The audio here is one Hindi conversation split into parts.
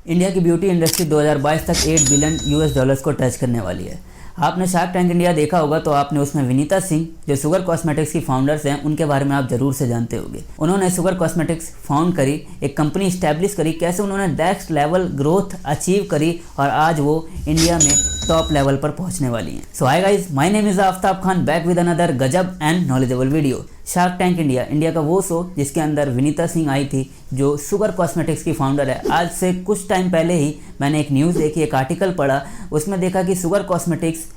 इंडिया की ब्यूटी इंडस्ट्री 2022 तक 8 बिलियन यूएस डॉलर्स को टच करने वाली है। आपने शार्क टैंक इंडिया देखा होगा तो आपने उसमें विनीता सिंह जो शुगर कॉस्मेटिक्स की फाउंडर्स हैं उनके बारे में आप जरूर से जानते होंगे। उन्होंने शुगर कॉस्मेटिक्स फाउंड करी, एक कंपनी इस्टेब्लिश करी, कैसे उन्होंने नेक्स्ट लेवल ग्रोथ अचीव करी और आज वो इंडिया में टॉप लेवल पर पहुंचने वाली हैं। So hi guys, my name is Aftab Khan, back with another गजब and knowledgeable video. Shark Tank India, India का वो शो जिसके अंदर विनीता सिंह आई थी जो शुगर कॉस्मेटिक्स की फाउंडर है। आज से कुछ टाइम पहले ही मैंने एक न्यूज़ देखी, एक आर्टिकल पढ़ा, उसमें देखा कि शुगर कॉस्मेटिक्स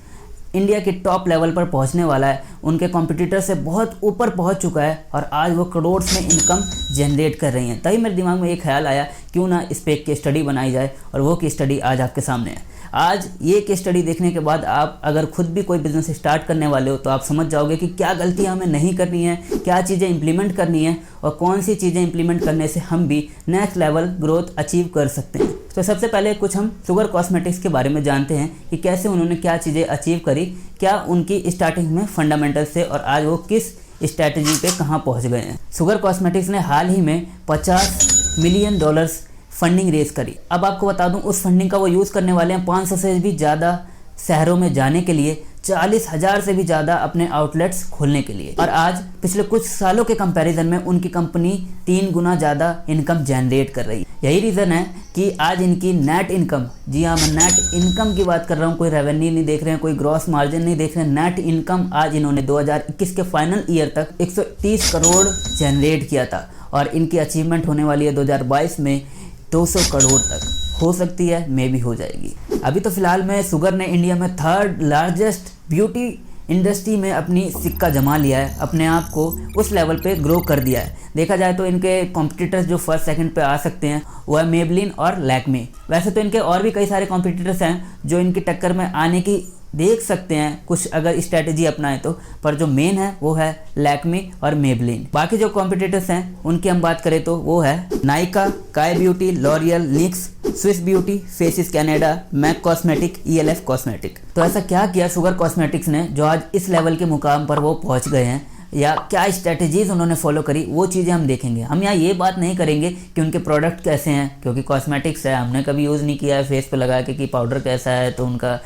इंडिया के टॉप लेवल पर पहुंचने वाला है, उनके कॉम्पिटिटर से बहुत ऊपर पहुंच चुका है और आज वो करोड़ में इनकम जनरेट कर रही हैं। तभी मेरे दिमाग में ये ख्याल आया क्यों ना इस पे एक केस स्टडी बनाई जाए और वो केस स्टडी आज आपके सामने है। आज ये केस स्टडी देखने के बाद आप अगर खुद भी कोई बिजनेस स्टार्ट करने वाले हो तो आप समझ जाओगे कि क्या गलतियां हमें नहीं करनी है, क्या चीज़ें इंप्लीमेंट करनी है और कौन सी चीज़ें इंप्लीमेंट करने से हम भी नेक्स्ट लेवल ग्रोथ अचीव कर सकते हैं। तो सबसे पहले कुछ हम शुगर कॉस्मेटिक्स के बारे में जानते हैं कि कैसे उन्होंने क्या चीज़ें अचीव करी, क्या उनकी स्टार्टिंग में फंडामेंटल्स थे और आज वो किस स्ट्रैटेजी पे कहाँ पहुँच गए हैं। शुगर कॉस्मेटिक्स ने हाल ही में $50 मिलियन फंडिंग रेज करी। अब आपको बता दूं उस फंडिंग का वो यूज़ करने वाले हैं 500 से भी ज़्यादा शहरों में जाने के लिए, 40,000 से भी ज़्यादा अपने आउटलेट्स खोलने के लिए। और आज पिछले कुछ सालों के कंपैरिजन में उनकी कंपनी 3 गुना ज़्यादा इनकम जनरेट कर रही है। यही रीज़न है कि आज इनकी नेट इनकम, जी हाँ मैं नेट इनकम की बात कर रहा हूँ, कोई रेवेन्यू नहीं देख रहे हैं, कोई ग्रॉस मार्जिन नहीं देख रहे हैं, नेट इनकम आज इन्होंने 2021 के फाइनल ईयर तक 130 करोड़ जनरेट किया था और इनकी अचीवमेंट होने वाली है 2022 में 200 करोड़ तक, हो सकती है मे भी हो जाएगी। अभी तो फिलहाल में शुगर ने इंडिया में 3rd लार्जेस्ट ब्यूटी इंडस्ट्री में अपनी सिक्का जमा लिया है, अपने आप को उस लेवल पे ग्रो कर दिया है। देखा जाए तो इनके कॉम्पिटिटर्स जो फर्स्ट सेकंड पे आ सकते हैं वो है मेबलिन और लैक्मे। वैसे तो इनके और भी कई सारे कॉम्पिटिटर्स हैं जो इनकी टक्कर में आने की देख सकते हैं कुछ अगर स्ट्रैटेजी अपनाएं तो, पर जो मेन है वो है लैक्मे और मेबलिन। बाकी जो कॉम्पिटिटर्स हैं उनकी हम बात करें तो वो है Nykaa, Kay Beauty, L'Oreal, Nyx, Swiss Beauty, Faces Canada, MAC cosmetic, ELF cosmetic. तो ऐसा क्या किया शुगर कॉस्मेटिक्स ने जो आज इस लेवल के मुकाम पर वो पहुंच गए हैं, या क्या स्ट्रैटेजीज उन्होंने फॉलो करी, वो चीज़ें हम देखेंगे। हम यहाँ ये बात नहीं करेंगे कि उनके प्रोडक्ट कैसे हैं, क्योंकि कॉस्मेटिक्स है, हमने कभी यूज़ नहीं किया है फेस पे लगा के कि पाउडर कैसा है तो उनका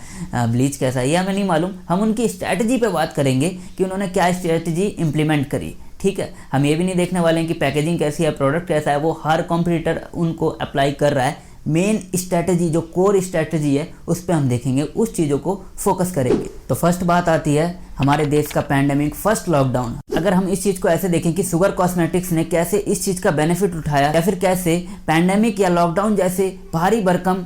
ब्लीच कैसा है, ये हमें नहीं मालूम। हम उनकी स्ट्रैटेजी पे बात करेंगे कि उन्होंने क्या स्ट्रैटेजी इंप्लीमेंट करी। ठीक है, हम ये भी नहीं देखने वाले हैं कि पैकेजिंग कैसी है, प्रोडक्ट कैसा है, वो हर कॉम्पिटिटर उनको अप्लाई कर रहा है। मेन स्ट्रैटेजी जो कोर स्ट्रैटेजी है उस पर हम देखेंगे, उस चीज़ों को फोकस करेंगे। तो फर्स्ट बात आती है हमारे देश का पैंडेमिक, फर्स्ट लॉकडाउन। अगर हम इस चीज़ को ऐसे देखें कि शुगर कॉस्मेटिक्स ने कैसे इस चीज़ का बेनिफिट उठाया या फिर कैसे पैंडेमिक या लॉकडाउन जैसे भारी भरकम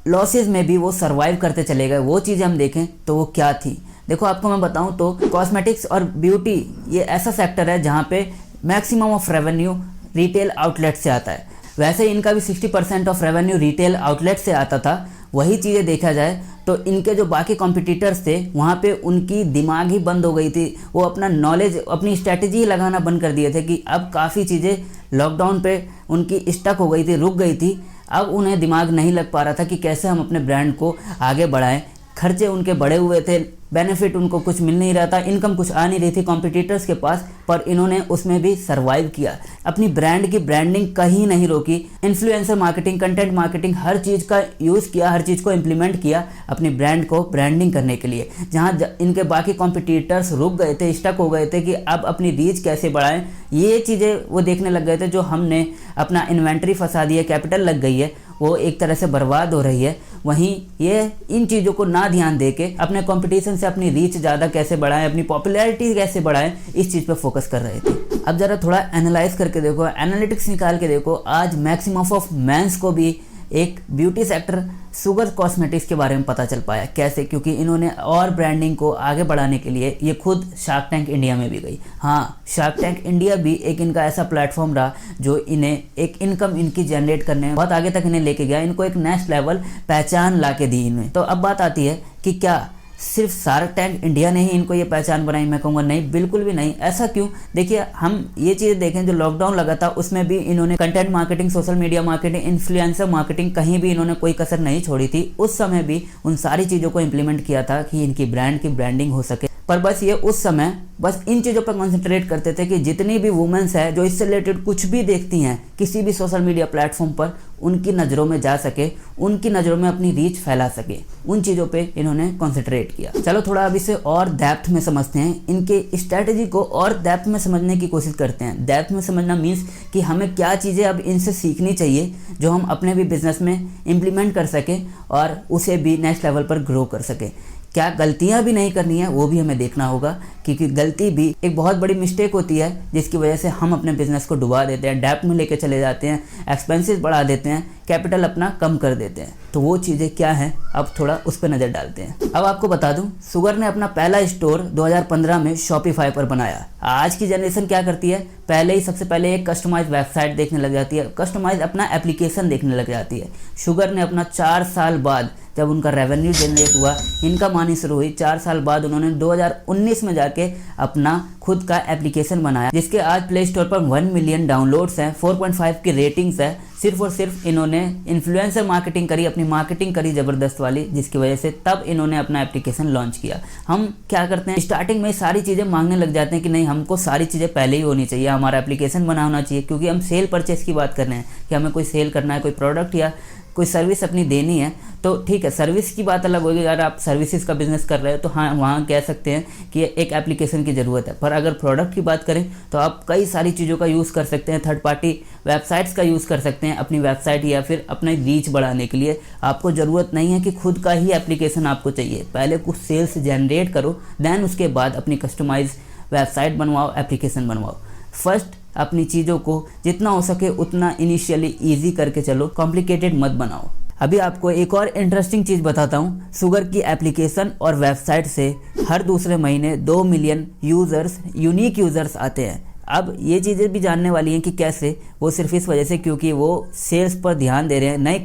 लॉसेज में भी वो सर्वाइव करते चले गए, वो चीज़ें हम देखें तो वो क्या थी। देखो आपको मैं बताऊँ तो कॉस्मेटिक्स और ब्यूटी ये ऐसा सेक्टर है जहाँ पे maximum of revenue retail outlet से आता है। वैसे इनका भी 60% ऑफ रेवेन्यू रिटेल आउटलेट से आता था। वही चीज़ें देखा जाए तो इनके जो बाकी कॉम्पिटिटर्स थे वहाँ पे उनकी दिमाग ही बंद हो गई थी, वो अपना नॉलेज, अपनी स्ट्रैटेजी ही लगाना बंद कर दिए थे कि अब काफ़ी चीज़ें लॉकडाउन पे उनकी स्टक हो गई थी, रुक गई थी। अब उन्हें दिमाग नहीं लग पा रहा था कि कैसे हम अपने ब्रांड को आगे बढ़ाएं। खर्चे उनके बढ़े हुए थे, बेनिफिट उनको कुछ मिल नहीं रहा था, इनकम कुछ आ नहीं रही थी कॉम्पिटिटर्स के पास, पर इन्होंने उसमें भी सर्वाइव किया। अपनी ब्रांड की ब्रांडिंग कहीं नहीं रोकी, इन्फ्लुएंसर मार्केटिंग, कंटेंट मार्केटिंग, हर चीज़ का यूज़ किया, हर चीज़ को इम्प्लीमेंट किया अपनी ब्रांड को ब्रांडिंग करने के लिए। जहाँ इनके बाकी कॉम्पिटिटर्स रुक गए थे, स्टक हो गए थे कि अब अपनी रीच कैसे बढ़ाएं, ये चीज़ें वो देखने लग गए थे। जो हमने अपना इन्वेंट्री फंसा दी है, कैपिटल लग गई है, वो एक तरह से बर्बाद हो रही है। वहीं ये इन चीज़ों को ना ध्यान देके अपने कंपटीशन से अपनी रीच ज़्यादा कैसे बढ़ाएं, अपनी पॉपुलैरिटी कैसे बढ़ाएं, इस चीज़ पे फोकस कर रहे थे। अब ज़रा थोड़ा एनालाइज करके देखो, एनालिटिक्स निकाल के देखो, आज मैक्सिमम ऑफ मेंस को भी एक ब्यूटी सेक्टर शुगर कॉस्मेटिक्स के बारे में पता चल पाया। कैसे? क्योंकि इन्होंने और ब्रांडिंग को आगे बढ़ाने के लिए ये खुद शार्क टैंक इंडिया में भी गई। हाँ, शार्क टैंक इंडिया भी एक इनका ऐसा प्लेटफॉर्म रहा जो इन्हें एक इनकम इनकी जनरेट करने में बहुत आगे तक इन्हें लेके गया, इनको एक नेक्स्ट लेवल पहचान ला के दी इन्हें। तो अब बात आती है कि क्या सिर्फ शार्क टैंक इंडिया ने ही इनको ये पहचान बनाई? मैं कहूँगा नहीं, बिल्कुल भी नहीं। ऐसा क्यों? देखिए, हम ये चीज़ देखें, जो लॉकडाउन लगा था उसमें भी इन्होंने content marketing, social media marketing, influencer marketing, कहीं भी इन्होंने कोई कसर नहीं छोड़ी थी। उस समय भी उन सारी चीज़ों को इम्प्लीमेंट किया था कि इनकी ब्रांड की ब्रांडिंग हो सके। पर बस ये उस समय बस इन चीज़ों पर कंसंट्रेट करते थे कि जितनी भी वुमेन्स है जो इससे रिलेटेड कुछ भी देखती हैं किसी भी सोशल मीडिया प्लेटफॉर्म पर, उनकी नज़रों में जा सके, उनकी नज़रों में अपनी रीच फैला सके, उन चीज़ों पे इन्होंने कंसंट्रेट किया। चलो थोड़ा अब इसे और डेप्थ में समझते हैं, इनके स्ट्रैटेजी को और डेप्थ में समझने की कोशिश करते हैं। डेप्थ में समझना मीन्स कि हमें क्या चीज़ें अब इनसे सीखनी चाहिए जो हम अपने भी बिजनेस में इम्प्लीमेंट कर सकें और उसे भी नेक्स्ट लेवल पर ग्रो कर सकें। क्या गलतियां भी नहीं करनी है वो भी हमें देखना होगा, क्योंकि गलती भी एक बहुत बड़ी मिस्टेक होती है जिसकी वजह से हम अपने बिजनेस को डुबा देते हैं, डेप्थ में लेके चले जाते हैं, एक्सपेंसेस बढ़ा देते हैं, कैपिटल अपना कम कर देते हैं। तो वो चीज़ें क्या हैं अब थोड़ा उस पर नज़र डालते हैं। अब आपको बता दूं, शुगर ने अपना पहला स्टोर 2015 में शॉपिफाई पर बनाया। आज की जनरेशन क्या करती है, पहले ही सबसे पहले एक कस्टमाइज वेबसाइट देखने लग जाती है, कस्टमाइज अपना एप्लीकेशन देखने लग जाती है। शुगर ने अपना 4 साल बाद जब उनका रेवेन्यू जनरेट हुआ, इनकम आनी शुरू हुई, 4 साल बाद उन्होंने 2019 में जाके अपना खुद का एप्लीकेशन बनाया जिसके आज प्ले स्टोर पर 1 मिलियन डाउनलोड्स हैं, 4.5 की रेटिंग्स है। सिर्फ और सिर्फ इन्होंने इन्फ्लुएंसर मार्केटिंग करी, अपनी मार्केटिंग करी ज़बरदस्त वाली, जिसकी वजह से तब इन्होंने अपना एप्लीकेशन लॉन्च किया। हम क्या करते हैं, स्टार्टिंग में सारी चीज़ें मांगने लग जाते हैं कि नहीं हमको सारी चीज़ें पहले ही होनी चाहिए, हमारा एप्लीकेशन बना होना चाहिए, क्योंकि हम सेल परचेस की बात कर रहे हैं कि हमें कोई सेल करना है, कोई प्रोडक्ट या कोई सर्विस अपनी देनी है। तो ठीक है, सर्विस की बात अलग होगी, अगर आप सर्विसेज का बिजनेस कर रहे हो तो हाँ वहाँ कह सकते हैं कि एक एप्लीकेशन की ज़रूरत है। पर अगर प्रोडक्ट की बात करें तो आप कई सारी चीज़ों का यूज़ कर सकते हैं, थर्ड पार्टी वेबसाइट्स का यूज़ कर सकते हैं अपनी वेबसाइट या फिर अपनी रीच बढ़ाने के लिए। आपको ज़रूरत नहीं है कि खुद का ही एप्लीकेशन आपको चाहिए, पहले कुछ सेल्स जनरेट करो, देन उसके बाद अपनी कस्टमाइज वेबसाइट बनवाओ, एप्लीकेशन बनवाओ। फर्स्ट अपनी चीज़ों को जितना हो सके उतना इनिशियली इजी करके चलो, कॉम्प्लिकेटेड मत बनाओ। अभी आपको एक और इंटरेस्टिंग चीज़ बताता हूँ, शुगर की एप्लीकेशन और वेबसाइट से हर दूसरे महीने 2 मिलियन यूज़र्स, यूनिक यूज़र्स आते हैं। अब ये चीज़ें भी जानने वाली हैं कि कैसे, वो सिर्फ इस वजह से क्योंकि वो सेल्स पर ध्यान दे रहे हैं, नए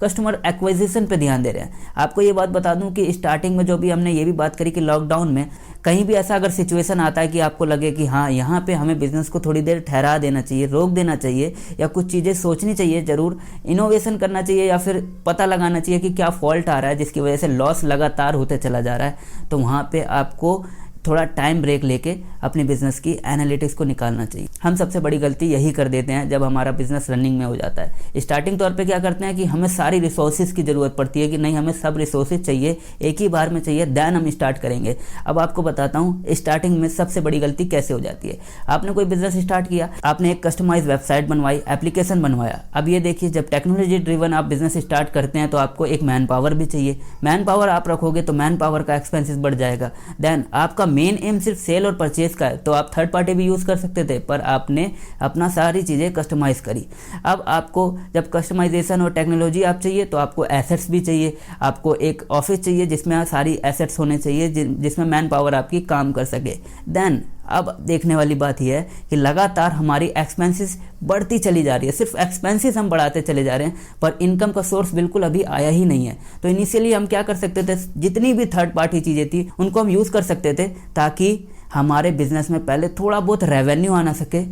कस्टमर एक्विजिशन पे ध्यान दे रहे हैं। आपको ये बात बता दूं कि स्टार्टिंग में जो भी हमने ये भी बात करी कि लॉकडाउन में कहीं भी ऐसा अगर सिचुएशन आता है कि आपको लगे कि हाँ यहाँ पे हमें बिजनेस को थोड़ी देर ठहरा देना चाहिए, रोक देना चाहिए, या कुछ चीज़ें सोचनी चाहिए, ज़रूर इनोवेशन करना चाहिए, या फिर पता लगाना चाहिए कि क्या फॉल्ट आ रहा है जिसकी वजह से लॉस लगातार होते चला जा रहा है, तो वहाँ पे आपको थोड़ा टाइम ब्रेक लेके अपने बिजनेस की एनालिटिक्स को निकालना चाहिए। हम सबसे बड़ी गलती यही कर देते हैं जब हमारा बिजनेस रनिंग में हो जाता है। स्टार्टिंग तौर पे क्या करते हैं कि हमें सारी रिसोर्सेज की ज़रूरत पड़ती है कि नहीं हमें सब रिसोर्सेज चाहिए, एक ही बार में चाहिए, देन हम स्टार्ट करेंगे। अब आपको बताता हूँ स्टार्टिंग में सबसे बड़ी गलती कैसे हो जाती है। आपने कोई बिजनेस स्टार्ट किया, आपने एक कस्टमाइज वेबसाइट बनवाई, एप्लीकेशन बनवाया। अब ये देखिए, जब टेक्नोलॉजी ड्रिवन आप बिजनेस स्टार्ट करते हैं तो आपको एक मैन पावर भी चाहिए। मैन पावर आप रखोगे तो मैन पावर का एक्सपेंसेस बढ़ जाएगा। देन आपका मेन एम सिर्फ सेल और परचेज का है, तो आप थर्ड पार्टी भी यूज़ कर सकते थे, पर आपने अपना सारी चीज़ें कस्टमाइज़ करी। अब आपको जब कस्टमाइजेशन और टेक्नोलॉजी आप चाहिए तो आपको एसेट्स भी चाहिए, आपको एक ऑफिस चाहिए जिसमें सारी एसेट्स होने चाहिए, जिसमें मैन पावर आपकी काम कर सके। देन अब देखने वाली बात यह है कि लगातार हमारी एक्सपेंसेस बढ़ती चली जा रही है, सिर्फ एक्सपेंसेस हम बढ़ाते चले जा रहे हैं, पर इनकम का सोर्स बिल्कुल अभी आया ही नहीं है। तो इनिशियली हम क्या कर सकते थे, जितनी भी थर्ड पार्टी चीज़ें थी उनको हम यूज़ कर सकते थे ताकि हमारे बिजनेस में पहले थोड़ा बहुत रेवेन्यू आना सके,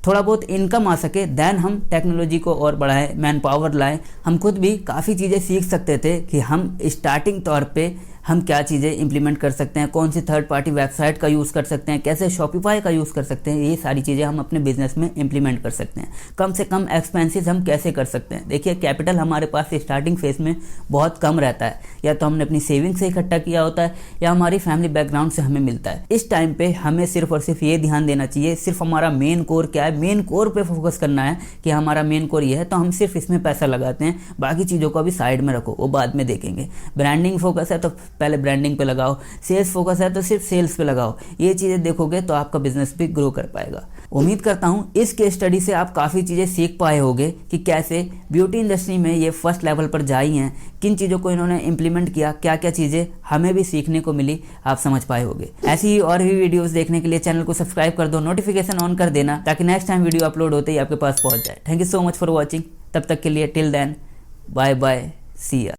थोड़ा बहुत इनकम आ सके, देन हम टेक्नोलॉजी को और बढ़ाएं, मैन पावर लाएं। हम खुद भी काफ़ी चीज़ें सीख सकते थे कि हम स्टार्टिंग तौर पे हम क्या चीज़ें इंप्लीमेंट कर सकते हैं, कौन सी थर्ड पार्टी वेबसाइट का यूज़ कर सकते हैं, कैसे शॉपिफाई का यूज़ कर सकते हैं। ये सारी चीज़ें हम अपने बिजनेस में इंप्लीमेंट कर सकते हैं। कम से कम एक्सपेंसेस हम कैसे कर सकते हैं। देखिए, कैपिटल हमारे पास स्टार्टिंग फेज में बहुत कम रहता है, या तो हमने अपनी सेविंग से इकट्ठा किया होता है या हमारी फैमिली बैकग्राउंड से हमें मिलता है। इस टाइम पे हमें सिर्फ और सिर्फ ये ध्यान देना चाहिए, सिर्फ हमारा मेन कोर क्या है, मेन कोर पे फोकस करना है कि हमारा मेन कोर ये है, तो हम सिर्फ इसमें पैसा लगाते हैं, बाकी चीज़ों को अभी साइड में रखो, वो बाद में देखेंगे। ब्रांडिंग फोकस है तो पहले ब्रांडिंग पे लगाओ, सेल्स फोकस है तो सिर्फ सेल्स पे लगाओ। ये चीज़ें देखोगे तो आपका बिजनेस भी ग्रो कर पाएगा। उम्मीद करता हूँ इस केस स्टडी से आप काफ़ी चीज़ें सीख पाए होंगे कि कैसे ब्यूटी इंडस्ट्री में ये फर्स्ट लेवल पर जाई हैं, किन चीज़ों को इन्होंने इंप्लीमेंट किया, क्या क्या चीज़ें हमें भी सीखने को मिली, आप समझ पाए होंगे। ऐसी ही और भी वीडियोस देखने के लिए चैनल को सब्सक्राइब कर दो, नोटिफिकेशन ऑन कर देना ताकि नेक्स्ट टाइम वीडियो अपलोड होते ही आपके पास पहुँच जाए। Thank you so much for watching. तब तक के लिए टिल देन बाय बाय, सी या।